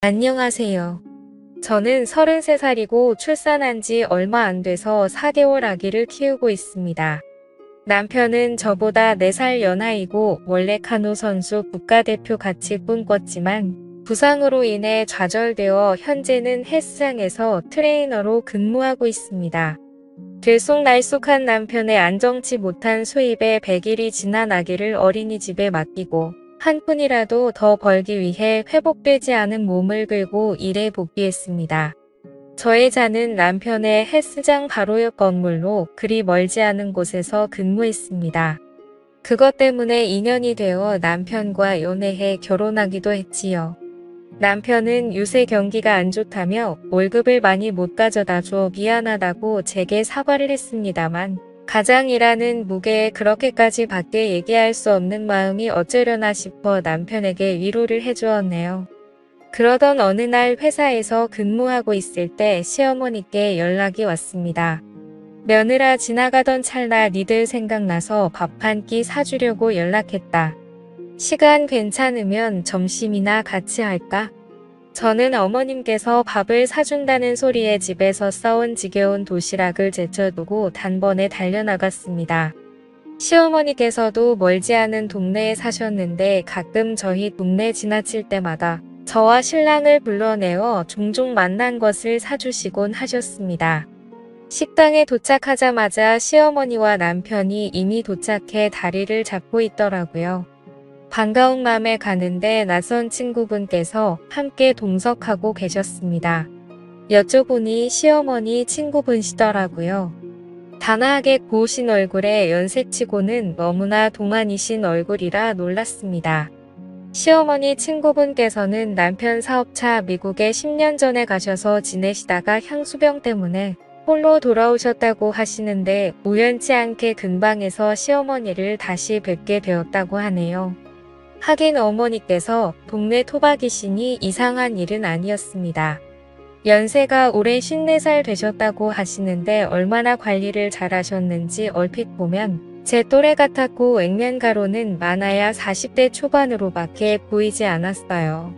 안녕하세요. 저는 33살이고 출산한 지 얼마 안 돼서 4개월 아기를 키우고 있습니다. 남편은 저보다 4살 연하이고 원래 카누 선수 국가대표 같이 꿈꿨지만 부상으로 인해 좌절되어 현재는 헬스장에서 트레이너로 근무하고 있습니다. 들쑥날쑥한 남편의 안정치 못한 수입에 100일이 지난 아기를 어린이집에 맡기고 한 푼이라도 더 벌기 위해 회복되지 않은 몸을 끌고 일에 복귀했습니다. 저의 자는 남편의 헬스장 바로 옆 건물로 그리 멀지 않은 곳에서 근무했습니다. 그것 때문에 인연이 되어 남편과 연애해 결혼하기도 했지요. 남편은 요새 경기가 안 좋다며 월급을 많이 못 가져다 줘 미안하다고 제게 사과를 했습니다만 가장이라는 무게에 그렇게까지 밖에 얘기할 수 없는 마음이 어쩌려나 싶어 남편에게 위로를 해주었네요. 그러던 어느 날 회사에서 근무하고 있을 때 시어머니께 연락이 왔습니다. 며느라 지나가던 찰나 니들 생각나서 밥 한 끼 사주려고 연락했다. 시간 괜찮으면 점심이나 같이 할까? 저는 어머님께서 밥을 사준다는 소리에 집에서 써온 지겨운 도시락을 제쳐두고 단번에 달려나갔습니다. 시어머니께서도 멀지 않은 동네에 사셨는데 가끔 저희 동네 지나칠 때마다 저와 신랑을 불러내어 종종 만난 것을 사주시곤 하셨습니다. 식당에 도착하자마자 시어머니와 남편이 이미 도착해 다리를 잡고 있더라고요. 반가운 마음에 가는데 낯선 친구분께서 함께 동석하고 계셨습니다. 여쭤보니 시어머니 친구분이시더라고요. 단아하게 고우신 얼굴에 연색치고는 너무나 동안이신 얼굴이라 놀랐습니다. 시어머니 친구분께서는 남편 사업차 미국에 10년 전에 가셔서 지내시다가 향수병 때문에 홀로 돌아오셨다고 하시는데 우연치 않게 근방에서 시어머니를 다시 뵙게 되었다고 하네요. 하긴 어머니께서 동네 토박이시니 이상한 일은 아니었습니다. 연세가 올해 54살 되셨다고 하시는데 얼마나 관리를 잘하셨는지 얼핏 보면 제 또래 같았고 액면가로는 많아야 40대 초반으로밖에 보이지 않았어요.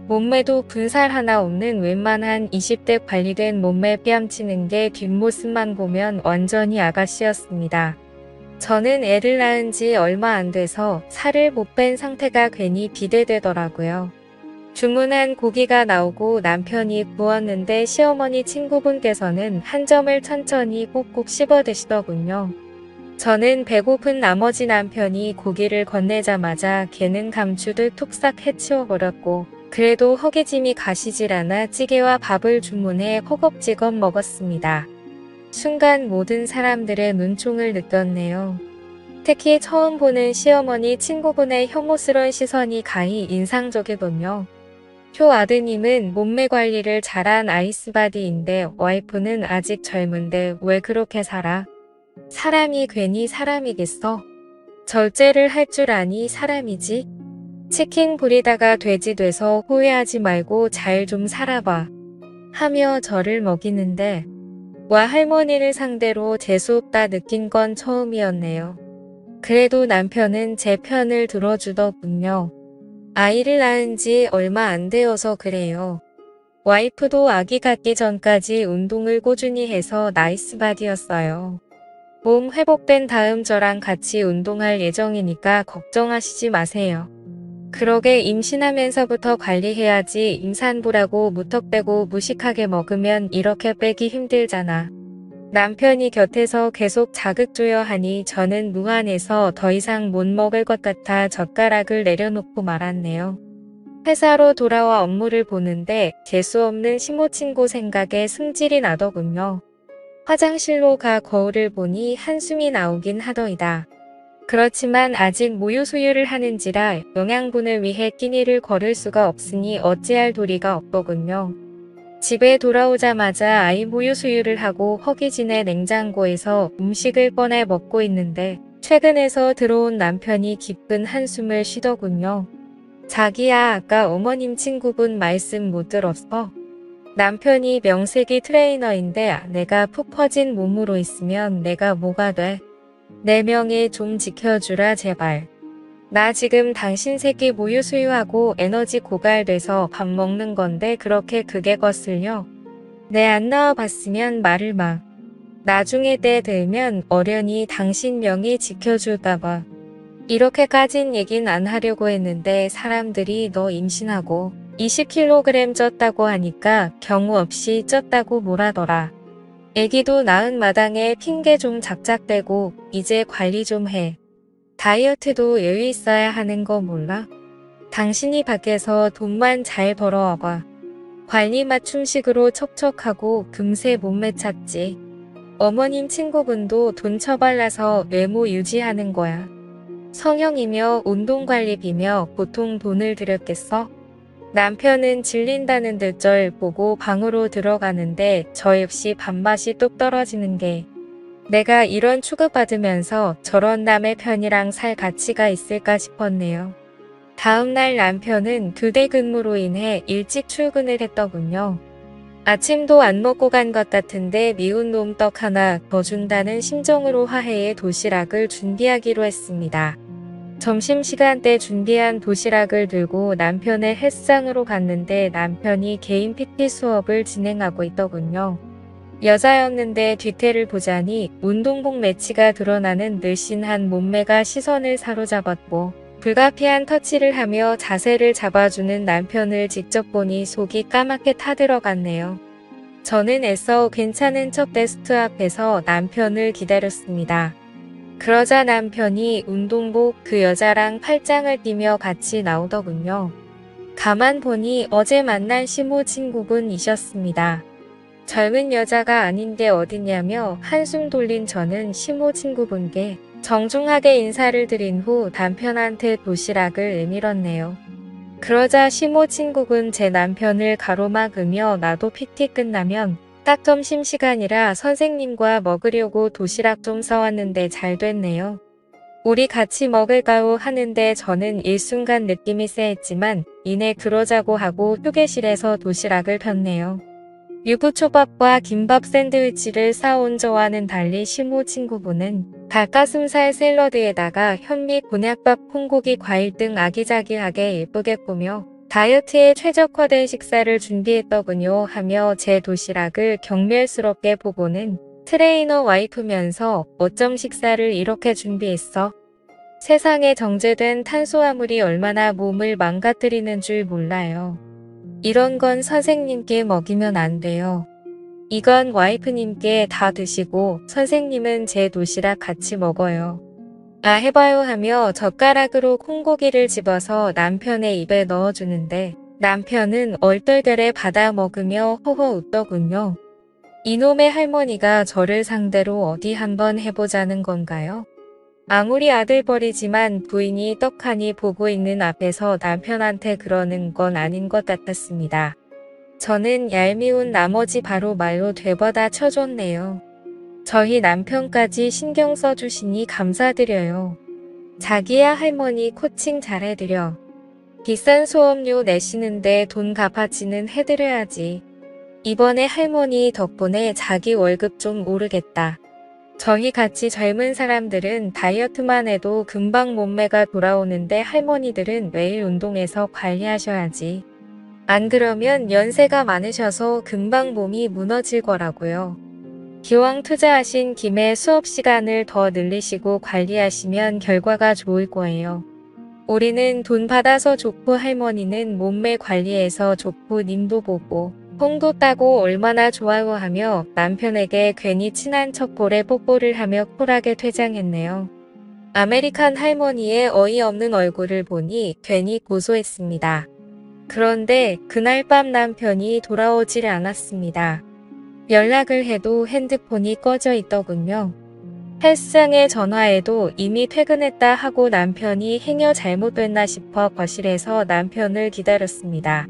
몸매도 분살 하나 없는 웬만한 20대 관리된 몸매 뺨치는 게 뒷모습만 보면 완전히 아가씨였습니다. 저는 애를 낳은 지 얼마 안 돼서 살을 못 뺀 상태가 괜히 비대되더라고요. 주문한 고기가 나오고 남편이 구웠는데 시어머니 친구분께서는 한 점을 천천히 꼭꼭 씹어 드시더군요. 저는 배고픈 나머지 남편이 고기를 건네자마자 걔는 감추듯 톡싹 해치워버렸고 그래도 허기짐이 가시질 않아 찌개와 밥을 주문해 허겁지겁 먹었습니다. 순간 모든 사람들의 눈총을 느꼈네요. 특히 처음 보는 시어머니 친구분의 혐오스러운 시선이 가히 인상적이군요. 효 아드님은 몸매 관리를 잘한 아이스바디인데 와이프는 아직 젊은데 왜 그렇게 살아? 사람이 괜히 사람이겠어? 절제를 할 줄 아니 사람이지? 치킨 부리다가 돼지 돼서 후회하지 말고 잘 좀 살아봐. 하며 저를 먹이는데 와 할머니를 상대로 재수없다 느낀 건 처음이었네요. 그래도 남편은 제 편을 들어주더군요. 아이를 낳은 지 얼마 안 되어서 그래요. 와이프도 아기 갖기 전까지 운동을 꾸준히 해서 나이스바디였어요. 몸 회복된 다음 저랑 같이 운동할 예정이니까 걱정하시지 마세요. 그러게 임신하면서부터 관리해야지 임산부라고 무턱대고 무식하게 먹으면 이렇게 빼기 힘들잖아. 남편이 곁에서 계속 자극줘야 하니 저는 무안해서 더 이상 못 먹을 것 같아 젓가락을 내려놓고 말았네요. 회사로 돌아와 업무를 보는데 재수없는 시모친구 생각에 승질이 나더군요. 화장실로 가 거울을 보니 한숨이 나오긴 하더이다. 그렇지만 아직 모유수유를 하는지라 영양분을 위해 끼니를 거를 수가 없으니 어찌할 도리가 없더군요. 집에 돌아오자마자 아이 모유수유를 하고 허기진의 냉장고에서 음식을 꺼내 먹고 있는데 최근에서 들어온 남편이 깊은 한숨을 쉬더군요. 자기야 아까 어머님 친구분 말씀 못 들었어? 남편이 명색이 트레이너인데 내가 푹 퍼진 몸으로 있으면 내가 뭐가 돼? 내 명예 좀 지켜주라 제발. 나 지금 당신 새끼 모유 수유하고 에너지 고갈돼서 밥 먹는 건데 그렇게 그게 거슬려? 내 안 나와봤으면 말을 마. 나중에 때 되면 어련히 당신 명의 지켜줄까봐. 이렇게까진 얘긴 안 하려고 했는데 사람들이 너 임신하고 20kg 쪘다고 하니까 경우 없이 쪘다고 뭐라더라. 애기도 낳은 마당에 핑계 좀 작작대고 이제 관리 좀 해. 다이어트도 여유 있어야 하는 거 몰라? 당신이 밖에서 돈만 잘 벌어와봐. 관리 맞춤식으로 척척하고 금세 몸매 찾지. 어머님 친구분도 돈 처발라서 외모 유지하는 거야. 성형이며 운동관리비며 보통 돈을 들였겠어? 남편은 질린다는 듯절 보고 방으로 들어가는데 저 역시 밥맛이 뚝 떨어지는 게 내가 이런 취급받으면서 저런 남의 편이랑 살 가치가 있을까 싶었네요. 다음날 남편은 교대 근무로 인해 일찍 출근을 했더군요. 아침도 안 먹고 간 것 같은데 미운 놈 떡 하나 더 준다는 심정으로 화해의 도시락을 준비하기로 했습니다. 점심시간 때 준비한 도시락을 들고 남편의 헬스장으로 갔는데 남편이 개인 PT 수업을 진행하고 있더군요. 여자였는데 뒤태를 보자니 운동복 매치가 드러나는 늘씬한 몸매가 시선을 사로잡았고 불가피한 터치를 하며 자세를 잡아주는 남편을 직접 보니 속이 까맣게 타들어갔네요. 저는 애써 괜찮은 척 데스크 앞에서 남편을 기다렸습니다. 그러자 남편이 운동복 그 여자랑 팔짱을 끼며 같이 나오더군요. 가만 보니 어제 만난 시모 친구분이셨습니다. 젊은 여자가 아닌데 어디냐며 한숨 돌린 저는 시모 친구분께 정중하게 인사를 드린 후 남편한테 도시락을 내밀었네요. 그러자 시모 친구분 제 남편을 가로막으며 나도 PT 끝나면 딱 점심시간이라 선생님과 먹으려고 도시락 좀 싸왔는데 잘 됐네요. 우리 같이 먹을까요 하는데 저는 일순간 느낌이 쎄했지만 이내 그러자고 하고 휴게실에서 도시락을 폈네요. 유부초밥과 김밥 샌드위치를 싸온 저와는 달리 시모 친구분은 닭가슴살 샐러드에다가 현미 곤약밥 콩고기 과일 등 아기자기하게 예쁘게 꾸며 다이어트에 최적화된 식사를 준비했더군요 하며 제 도시락을 경멸스럽게 보고는 트레이너 와이프면서 어쩜 식사를 이렇게 준비했어? 세상에 정제된 탄수화물이 얼마나 몸을 망가뜨리는 줄 몰라요. 이런 건 선생님께 먹이면 안 돼요. 이건 와이프님께 다 드시고 선생님은 제 도시락 같이 먹어요. 아 해봐요 하며 젓가락으로 콩고기를 집어서 남편의 입에 넣어주는데 남편은 얼떨결에 받아 먹으며 허허 웃더군요. 이놈의 할머니가 저를 상대로 어디 한번 해보자는 건가요? 아무리 아들뻘이지만 부인이 떡하니 보고 있는 앞에서 남편한테 그러는 건 아닌 것 같았습니다. 저는 얄미운 나머지 바로 말로 되받아 쳐줬네요. 저희 남편까지 신경 써주시니 감사드려요. 자기야 할머니 코칭 잘해드려. 비싼 수업료 내시는데 돈 갚아지는 해드려야지. 이번에 할머니 덕분에 자기 월급 좀 오르겠다. 저희 같이 젊은 사람들은 다이어트만 해도 금방 몸매가 돌아오는데 할머니들은 매일 운동해서 관리하셔야지. 안 그러면 연세가 많으셔서 금방 몸이 무너질 거라고요. 기왕 투자하신 김에 수업 시간을 더 늘리시고 관리하시면 결과가 좋을 거예요. 우리는 돈 받아서 좋고 할머니는 몸매 관리해서 좋고 님도 보고 콩도 따고 얼마나 좋아요하며 남편에게 괜히 친한 척볼에 뽀뽀를 하며 쿨하게 퇴장했네요. 아메리칸 할머니의 어이없는 얼굴을 보니 괜히 고소했습니다. 그런데 그날 밤 남편이 돌아오질 않았습니다. 연락을 해도 핸드폰이 꺼져 있더군요. 헬스장에 전화해도 이미 퇴근했다 하고 남편이 행여 잘못됐나 싶어 거실에서 남편을 기다렸습니다.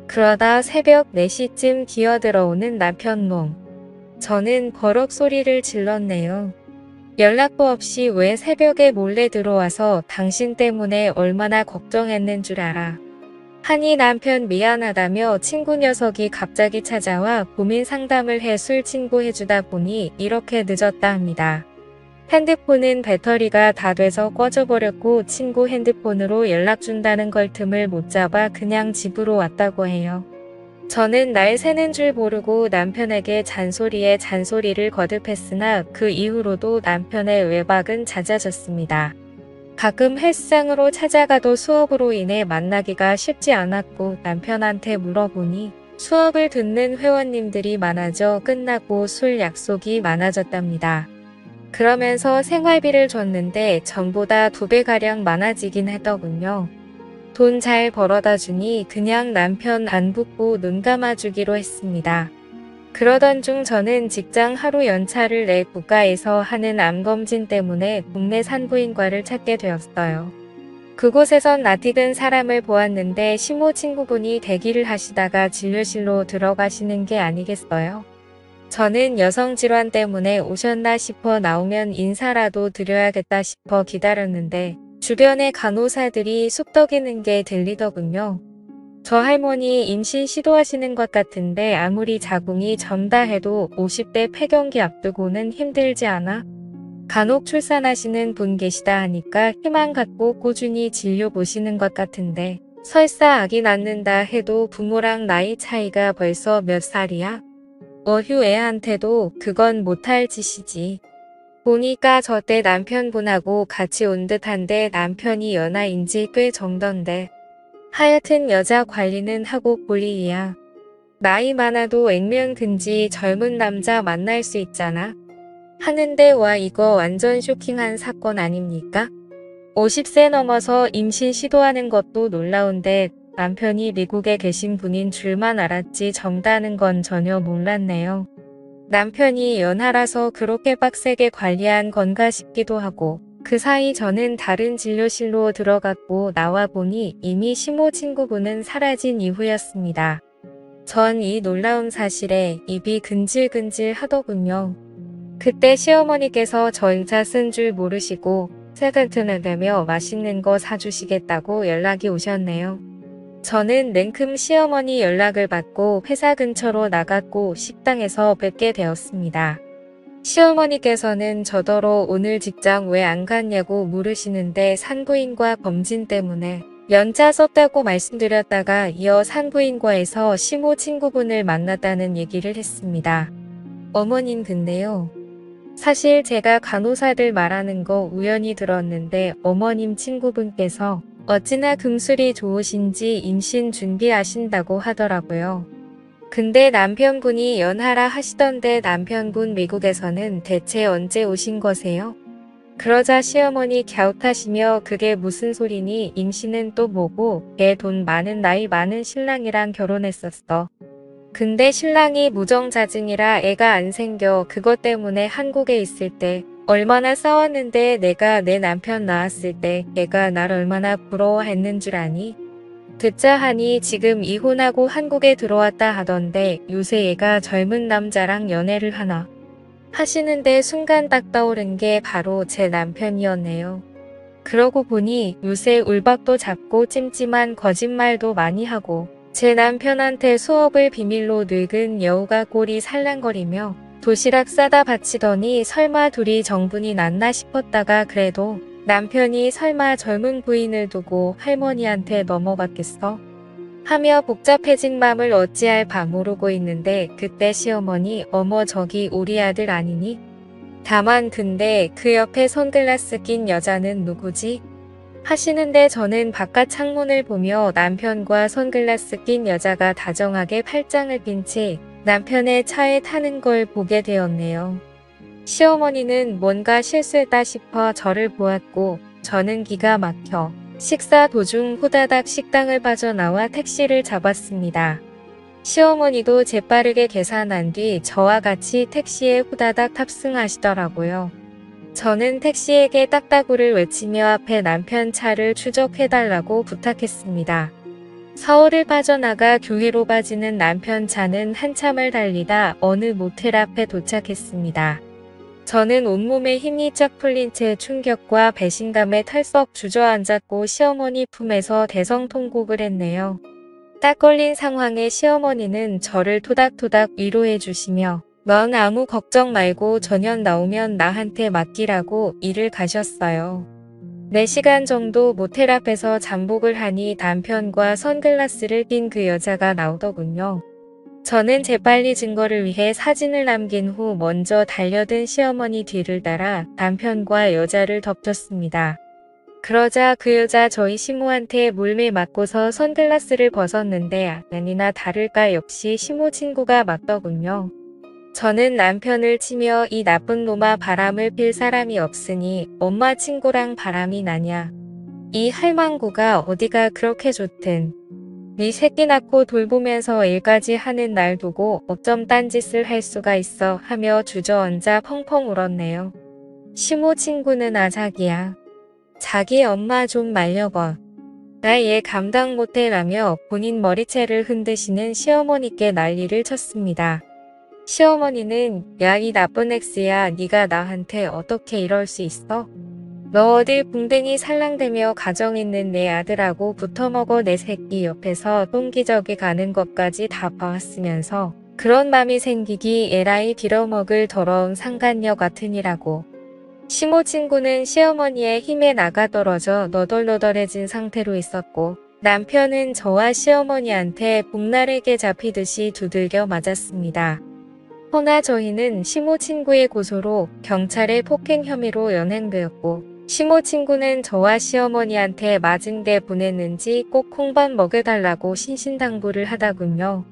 그러다 새벽 4시쯤 기어들어오는 남편놈. 저는 버럭 소리를 질렀네요. 연락도 없이 왜 새벽에 몰래 들어와서 당신 때문에 얼마나 걱정했는 줄 알아. 하니 남편 미안하다며 친구 녀석이 갑자기 찾아와 고민 상담을 해 술 친구 해주다 보니 이렇게 늦었다 합니다. 핸드폰은 배터리가 다 돼서 꺼져버렸고 친구 핸드폰으로 연락 준다는 걸 틈을 못 잡아 그냥 집으로 왔다고 해요. 저는 날 새는 줄 모르고 남편에게 잔소리에 잔소리를 거듭했으나 그 이후로도 남편의 외박은 잦아졌습니다. 가끔 헬스장으로 찾아가도 수업으로 인해 만나기가 쉽지 않았고 남편한테 물어보니 수업을 듣는 회원님들이 많아져 끝나고 술 약속이 많아졌답니다. 그러면서 생활비를 줬는데 전보다 2배가량 많아지긴 했더군요. 돈 잘 벌어다 주니 그냥 남편 안 붙고 눈 감아주기로 했습니다. 그러던 중 저는 직장 하루 연차를 내 국가에서 하는 암검진 때문에 국내 산부인과를 찾게 되었어요. 그곳에선 낯익은 사람을 보았는데 시모 친구분이 대기를 하시다가 진료실로 들어가시는 게 아니겠어요? 저는 여성질환 때문에 오셨나 싶어 나오면 인사라도 드려야겠다 싶어 기다렸는데 주변의 간호사들이 쑥덕이는 게 들리더군요. 저 할머니 임신 시도하시는 것 같은데 아무리 자궁이 젊다 해도 50대 폐경기 앞두고는 힘들지 않아? 간혹 출산하시는 분 계시다 하니까 희망 갖고 꾸준히 진료 보시는 것 같은데 설사 아기 낳는다 해도 부모랑 나이 차이가 벌써 몇 살이야? 어휴 애한테도 그건 못할 짓이지. 보니까 저때 남편분하고 같이 온 듯한데 남편이 연하인지 꽤 정던데. 하여튼 여자 관리는 하고 볼 일이야. 나이 많아도 액면근지 젊은 남자 만날 수 있잖아. 하는데 와 이거 완전 쇼킹한 사건 아닙니까? 50세 넘어서 임신 시도하는 것도 놀라운데 남편이 미국에 계신 분인 줄만 알았지 젊다는 건 전혀 몰랐네요. 남편이 연하라서 그렇게 빡세게 관리한 건가 싶기도 하고 그 사이 저는 다른 진료실로 들어갔고 나와 보니 이미 시모 친구분은 사라진 이후였습니다. 전 이 놀라운 사실에 입이 근질근질 하더군요. 그때 시어머니께서 저 의사 쓴 줄 모르시고 세간튼을 대며 맛있는 거 사주시겠다고 연락이 오셨네요. 저는 냉큼 시어머니 연락을 받고 회사 근처로 나갔고 식당에서 뵙게 되었습니다. 시어머니께서는 저더러 오늘 직장 왜 안 갔냐고 물으시는데 산부인과 검진 때문에 연차 썼다고 말씀드렸다가 이어 산부인과에서 시모 친구분을 만났다는 얘기를 했습니다. 어머님 근데요. 사실 제가 간호사들 말하는 거 우연히 들었는데 어머님 친구분께서 어찌나 금술이 좋으신지 임신 준비하신다고 하더라고요. 근데 남편분이 연하라 하시던데 남편분 미국에서는 대체 언제 오신 거세요? 그러자 시어머니 갸웃하시며 그게 무슨 소리니 임신은 또 뭐고 걔 돈 많은 나이 많은 신랑이랑 결혼했었어. 근데 신랑이 무정자증이라 애가 안 생겨 그것 때문에 한국에 있을 때 얼마나 싸웠는데 내가 내 남편 낳았을 때 걔가 날 얼마나 부러워했는 줄 아니? 듣자 하니 지금 이혼하고 한국에 들어왔다 하던데 요새 얘가 젊은 남자랑 연애를 하나? 하시는데 순간 딱 떠오른 게 바로 제 남편이었네요. 그러고 보니 요새 울박도 잡고 찜찜한 거짓말도 많이 하고 제 남편한테 수업을 비밀로 늙은 여우가 꼴이 살랑거리며 도시락 싸다 바치더니 설마 둘이 정분이 났나 싶었다가 그래도 남편이 설마 젊은 부인을 두고 할머니한테 넘어갔겠어? 하며 복잡해진 맘을 어찌할바 모르고 있는데 그때 시어머니 어머 저기 우리 아들 아니니? 다만 근데 그 옆에 선글라스 낀 여자는 누구지? 하시는데 저는 바깥 창문을 보며 남편과 선글라스 낀 여자가 다정하게 팔짱을 낀 채 남편의 차에 타는 걸 보게 되었네요. 시어머니는 뭔가 실수했다 싶어 저를 보았고 저는 기가 막혀 식사 도중 후다닥 식당을 빠져나와 택시를 잡았습니다. 시어머니도 재빠르게 계산한 뒤 저와 같이 택시에 후다닥 탑승하시더라고요. 저는 택시에게 딱따구를 외치며 앞에 남편 차를 추적해달라고 부탁했습니다. 서울을 빠져나가 교회로 빠지는 남편 차는 한참을 달리다 어느 모텔 앞에 도착했습니다. 저는 온몸에 힘이 쫙 풀린 채 충격과 배신감에 털썩 주저앉았고 시어머니 품에서 대성통곡을 했네요. 딱 걸린 상황에 시어머니는 저를 토닥토닥 위로해 주시며 넌 아무 걱정 말고 저녁 나오면 나한테 맡기라고 일을 가셨어요. 4시간 정도 모텔 앞에서 잠복을 하니 남편과 선글라스를 낀 그 여자가 나오더군요. 저는 재빨리 증거를 위해 사진을 남긴 후 먼저 달려든 시어머니 뒤를 따라 남편과 여자를 덮쳤습니다. 그러자 그 여자 저희 시모한테 물밀 맞고서 선글라스를 벗었는데 아니나 다를까 역시 시모 친구가 맞더군요. 저는 남편을 치며 이 나쁜 놈아 바람을 필 사람이 없으니 엄마 친구랑 바람이 나냐. 이 할망구가 어디가 그렇게 좋든. 네 새끼 낳고 돌보면서 일까지 하는 날 두고 어쩜 딴짓을 할 수가 있어 하며 주저앉아 펑펑 울었네요. 시모 친구는 아작이야. 자기 엄마 좀 말려봐. 나 얘 감당 못해 라며 본인 머리채를 흔드시는 시어머니께 난리를 쳤습니다. 시어머니는 야 이 나쁜 엑스야 네가 나한테 어떻게 이럴 수 있어? 너 어딜 붕댕이 살랑대며 가정 있는 내 아들하고 붙어먹어 내 새끼 옆에서 똥기저귀 가는 것까지 다 봐왔으면서 그런 맘이 생기기 에라이 빌어먹을 더러운 상간녀 같으니라고. 시모 친구는 시어머니의 힘에 나가떨어져 너덜너덜해진 상태로 있었고 남편은 저와 시어머니한테 봄나르게 잡히듯이 두들겨 맞았습니다. 허나 저희는 시모 친구의 고소로 경찰에 폭행 혐의로 연행되었고 시모 친구는 저와 시어머니한테 맞은 데 보냈는지 꼭 콩밥 먹여달라고 신신당부를 하다군요.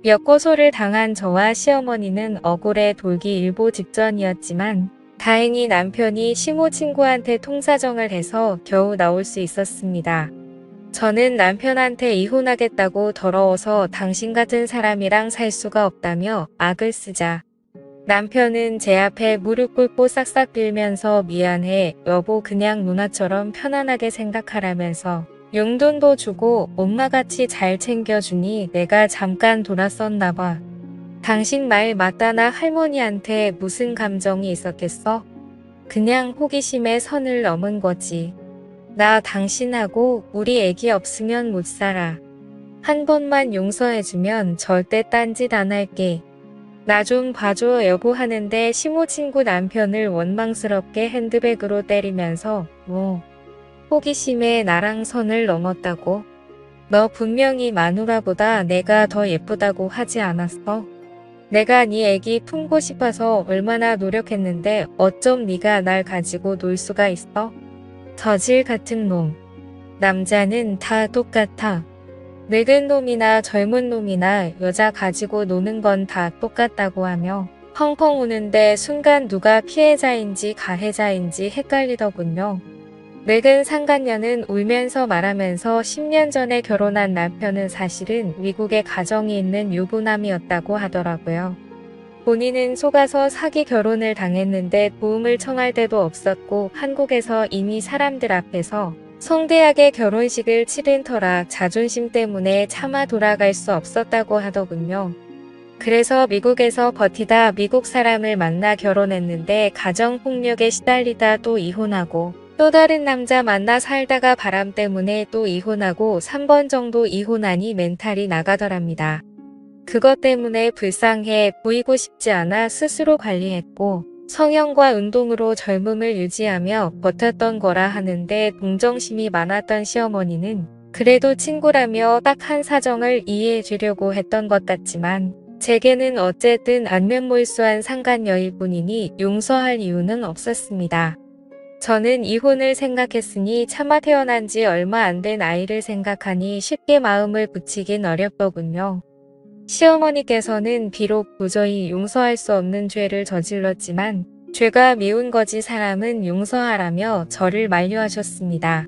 역고소를 당한 저와 시어머니는 억울해 돌기 일보 직전이었지만 다행히 남편이 시모 친구한테 통사정을 해서 겨우 나올 수 있었습니다. 저는 남편한테 이혼하겠다고 더러워서 당신 같은 사람이랑 살 수가 없다며 악을 쓰자. 남편은 제 앞에 무릎 꿇고 싹싹 빌면서 미안해 여보 그냥 누나처럼 편안하게 생각하라면서 용돈도 주고 엄마같이 잘 챙겨주니 내가 잠깐 돌았었나 봐. 당신 말 맞다나 할머니한테 무슨 감정이 있었겠어? 그냥 호기심에 선을 넘은 거지. 나 당신하고 우리 애기 없으면 못 살아. 한 번만 용서해주면 절대 딴짓 안 할게. 나 좀 봐줘 여보 하는데 시모 친구 남편을 원망스럽게 핸드백으로 때리면서 뭐 호기심에 나랑 선을 넘었다고? 너 분명히 마누라보다 내가 더 예쁘다고 하지 않았어? 내가 네 애기 품고 싶어서 얼마나 노력했는데 어쩜 네가 날 가지고 놀 수가 있어? 저질 같은 놈. 남자는 다 똑같아. 늙은 놈이나 젊은 놈이나 여자 가지고 노는 건 다 똑같다고 하며 펑펑 우는데 순간 누가 피해자인지 가해자인지 헷갈리더군요. 늙은 상간녀는 울면서 말하면서 10년 전에 결혼한 남편은 사실은 미국에 가정이 있는 유부남이었다고 하더라고요. 본인은 속아서 사기 결혼을 당했는데 도움을 청할 데도 없었고 한국에서 이미 사람들 앞에서 성대하게 결혼식을 치른 터라 자존심 때문에 차마 돌아갈 수 없었다고 하더군요. 그래서 미국에서 버티다 미국 사람을 만나 결혼했는데 가정폭력에 시달리다 또 이혼하고 또 다른 남자 만나 살다가 바람 때문에 또 이혼하고 3번 정도 이혼하니 멘탈이 나가더랍니다. 그것 때문에 불쌍해 보이고 싶지 않아 스스로 관리했고 성형과 운동으로 젊음을 유지하며 버텼던 거라 하는데 동정심이 많았던 시어머니는 그래도 친구라며 딱 한 사정을 이해해 주려고 했던 것 같지만 제게는 어쨌든 안면몰수한 상간녀일 뿐이니 용서할 이유는 없었습니다. 저는 이혼을 생각했으니 차마 태어난 지 얼마 안 된 아이를 생각하니 쉽게 마음을 굳히긴 어렵더군요. 시어머니께서는 비록 도저히 용서할 수 없는 죄를 저질렀지만 죄가 미운 거지 사람은 용서하라며 저를 만류하셨습니다.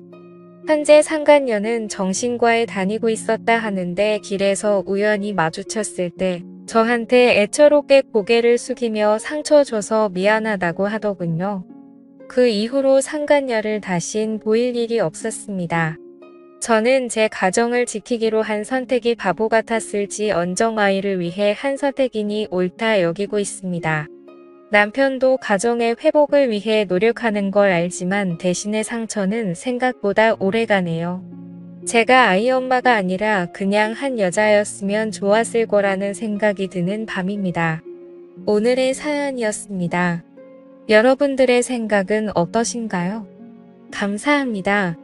현재 상간녀는 정신과에 다니고 있었다 하는데 길에서 우연히 마주쳤을 때 저한테 애처롭게 고개를 숙이며 상처 줘서 미안하다고 하더군요. 그 이후로 상간녀를 다신 보일 일이 없었습니다. 저는 제 가정을 지키기로 한 선택이 바보 같았을지 언정아이를 위해 한 선택이니 옳다 여기고 있습니다. 남편도 가정의 회복을 위해 노력하는 걸 알지만 대신의 상처는 생각보다 오래가네요. 제가 아이 엄마가 아니라 그냥 한 여자였으면 좋았을 거라는 생각이 드는 밤입니다. 오늘의 사연이었습니다. 여러분들의 생각은 어떠신가요? 감사합니다.